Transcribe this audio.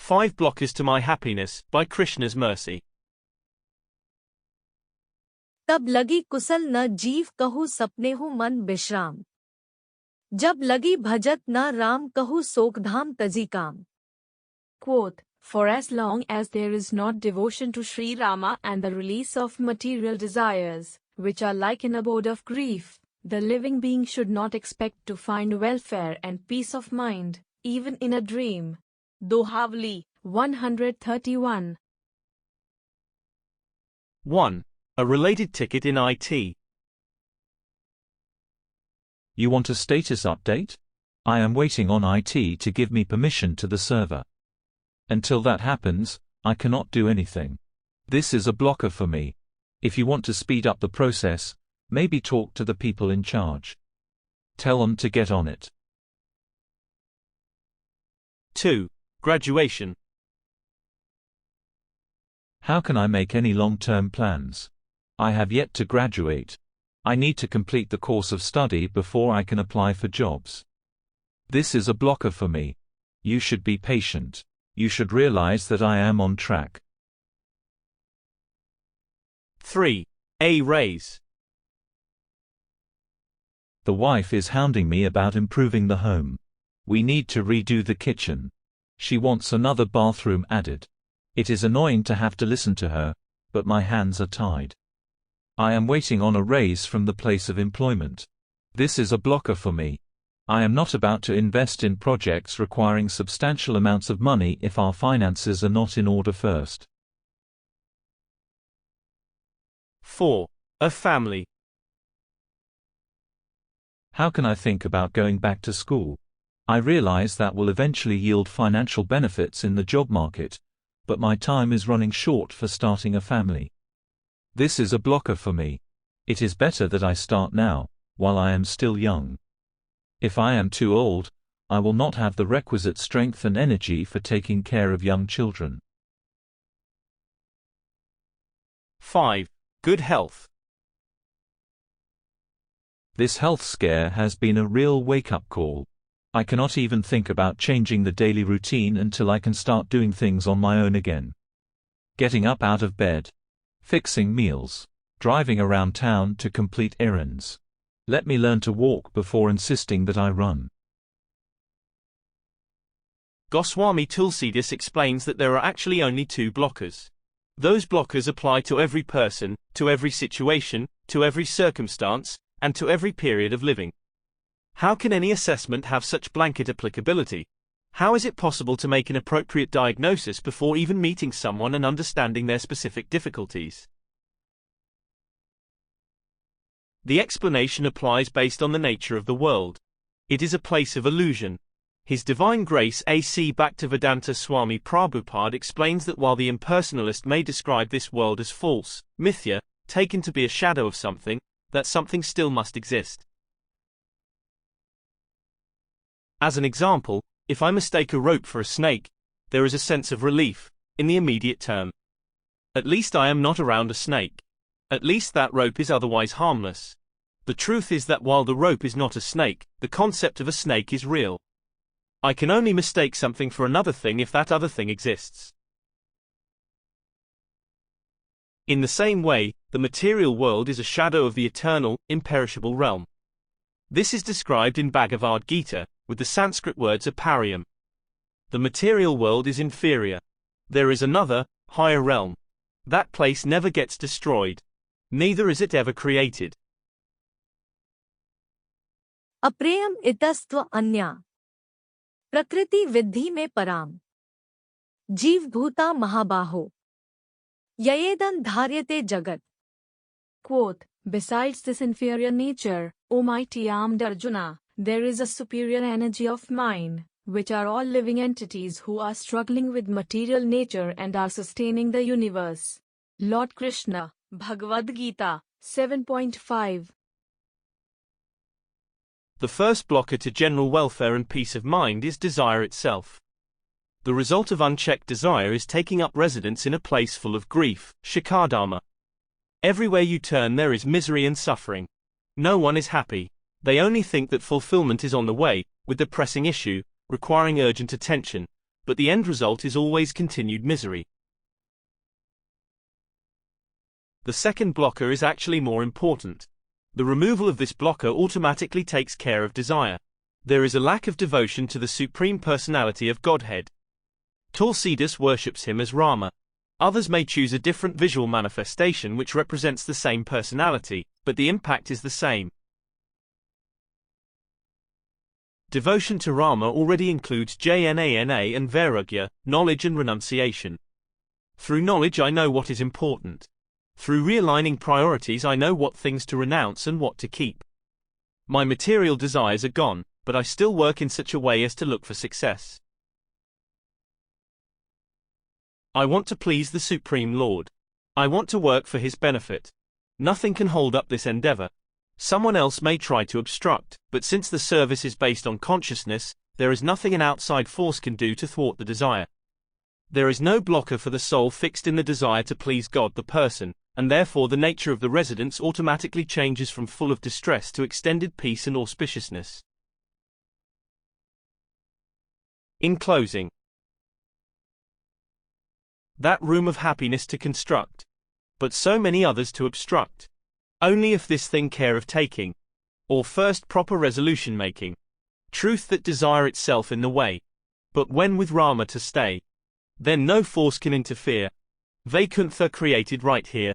5 blockers to my happiness, by Krishna's mercy. तब लगी कुशल न जीव कहूँ सपने हूँ मन विश्राम। जब लगी भजत न राम कहूँ सोकधाम तजी काम। Quote, for as long as there is not devotion to Shri Rama and the release of material desires, which are like an abode of grief, the living being should not expect to find welfare and peace of mind, even in a dream. Dohavali, 131. 1. A related ticket in IT. You want a status update? I am waiting on IT to give me permission to the server. Until that happens, I cannot do anything. This is a blocker for me. If you want to speed up the process, maybe talk to the people in charge. Tell them to get on it. 2. Graduation. How can I make any long-term plans? I have yet to graduate. I need to complete the course of study before I can apply for jobs. This is a blocker for me. You should be patient. You should realize that I am on track. 3. A raise. The wife is hounding me about improving the home. We need to redo the kitchen. She wants another bathroom added. It is annoying to have to listen to her, but my hands are tied. I am waiting on a raise from the place of employment. This is a blocker for me. I am not about to invest in projects requiring substantial amounts of money if our finances are not in order first. 4. A family. How can I think about going back to school? I realize that will eventually yield financial benefits in the job market, but my time is running short for starting a family. This is a blocker for me. It is better that I start now, while I am still young. If I am too old, I will not have the requisite strength and energy for taking care of young children. 5. Good health. This health scare has been a real wake-up call. I cannot even think about changing the daily routine until I can start doing things on my own again. Getting up out of bed, fixing meals, driving around town to complete errands. Let me learn to walk before insisting that I run. Goswami Tulsidas explains that there are actually only 2 blockers. Those blockers apply to every person, to every situation, to every circumstance, and to every period of living. How can any assessment have such blanket applicability? How is it possible to make an appropriate diagnosis before even meeting someone and understanding their specific difficulties? The explanation applies based on the nature of the world. It is a place of illusion. His Divine Grace A.C. Bhaktivedanta Swami Prabhupada explains that while the impersonalist may describe this world as false, mithya, taken to be a shadow of something, that something still must exist. As an example, if I mistake a rope for a snake, there is a sense of relief, in the immediate term. At least I am not around a snake. At least that rope is otherwise harmless. The truth is that while the rope is not a snake, the concept of a snake is real. I can only mistake something for another thing if that other thing exists. In the same way, the material world is a shadow of the eternal, imperishable realm. This is described in Bhagavad-gita, with the Sanskrit words apariyam. The material world is inferior. There is another, higher realm. That place never gets destroyed. Neither is it ever created. अप्रेयम इतस्त्व अन्या प्रकृति विद्धि में पराम जीव भूता महाबाहो ययेदं धार्यते जगत. Quote, besides this inferior nature, O mighty armed Arjuna, there is a superior energy of mind, which are all living entities who are struggling with material nature and are sustaining the universe. Lord Krishna, Bhagavad-gita, 7.5. The first blocker to general welfare and peace of mind is desire itself. The result of unchecked desire is taking up residence in a place full of grief, shikadharma. Everywhere you turn there is misery and suffering. No one is happy. They only think that fulfillment is on the way, with the pressing issue, requiring urgent attention, but the end result is always continued misery. The second blocker is actually more important. The removal of this blocker automatically takes care of desire. There is a lack of devotion to the Supreme Personality of Godhead. Tulsidas worships him as Rama. Others may choose a different visual manifestation which represents the same personality, but the impact is the same. Devotion to Rama already includes jnana and vairagya, knowledge and renunciation. Through knowledge I know what is important. Through realigning priorities I know what things to renounce and what to keep. My material desires are gone, but I still work in such a way as to look for success. I want to please the Supreme Lord. I want to work for His benefit. Nothing can hold up this endeavor. Someone else may try to obstruct, but since the service is based on consciousness, there is nothing an outside force can do to thwart the desire. There is no blocker for the soul fixed in the desire to please God the person, and therefore the nature of the residence automatically changes from full of distress to extended peace and auspiciousness. In closing, that room of happiness to construct, but so many others to obstruct. Only if this thing care of taking, or first proper resolution making, truth that desire itself in the way, but when with Rama to stay, then no force can interfere. Vaikuntha created right here.